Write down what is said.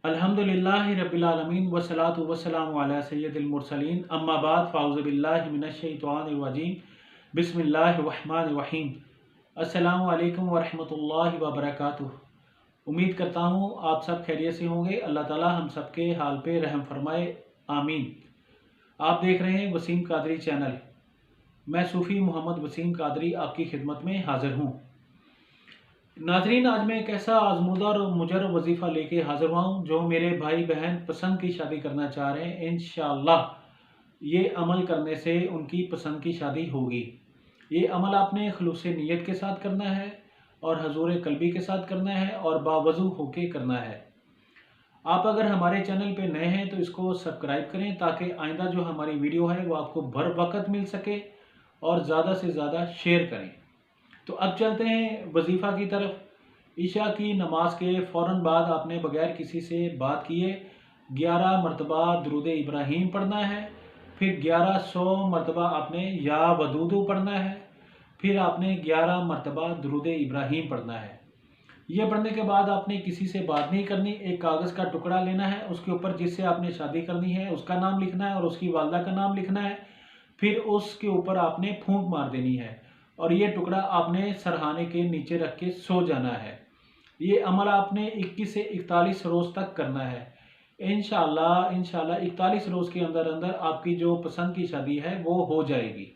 अल्हम्दुलिल्लाहि रब्बिल आलमीन वस्सलातु वस्सलामु अला सय्यिदिल मुरसलीन अम्मा बाद फ़ाऊज़ु बिल्लाहि मिनश शैतानिर रजीम बिस्मिल्लाहिर रहमानिर रहीम। अस्सलामु अलैकुम व रहमतुल्लाहि व बरकातुहू। उम्मीद करता हूँ आप सब खैरियत से होंगे। अल्लाह ताला हम सब के हाल पे रहम फरमाए, आमीन। आप देख रहे हैं वसीम कादरी चैनल। मैं सूफ़ी मोहम्मद वसीम कादरी आपकी खिदमत में हाज़िर हूँ। नाजरीन, आज मैं एक ऐसा आजमूदा और मुजर्रब वजीफ़ा लेके हाज़िर हुआ हूँ जो मेरे भाई बहन पसंद की शादी करना चाह रहे हैं। इंशाअल्लाह ये अमल करने से उनकी पसंद की शादी होगी। ये अमल आपने खुलूस नीयत के साथ करना है और हजूर कल्बी के साथ करना है और बावजू होके करना है। आप अगर हमारे चैनल पे नए हैं तो इसको सब्सक्राइब करें ताकि आइंदा जो हमारी वीडियो है वो आपको बर वक्त मिल सके और ज़्यादा से ज़्यादा शेयर करें। तो अब चलते हैं वजीफ़ा की तरफ। ईशा की नमाज के फ़ौरन बाद आपने बगैर किसी से बात किए 11 मरतबा दुरूद इब्राहीम पढ़ना है। फिर 1100 मरतबा आपने या वदूदु पढ़ना है। फिर आपने 11 मरतबा दुरूद इब्राहीम पढ़ना है। ये पढ़ने के बाद आपने किसी से बात नहीं करनी। एक कागज़ का टुकड़ा लेना है, उसके ऊपर जिससे आपने शादी करनी है उसका नाम लिखना है और उसकी वालदा का नाम लिखना है। फिर उसके ऊपर आपने फूंक मार देनी है और ये टुकड़ा आपने सरहाने के नीचे रख के सो जाना है। ये अमल आपने 21 से 41 रोज़ तक करना है। इंशाअल्लाह 41 रोज़ के अंदर अंदर आपकी जो पसंद की शादी है वो हो जाएगी।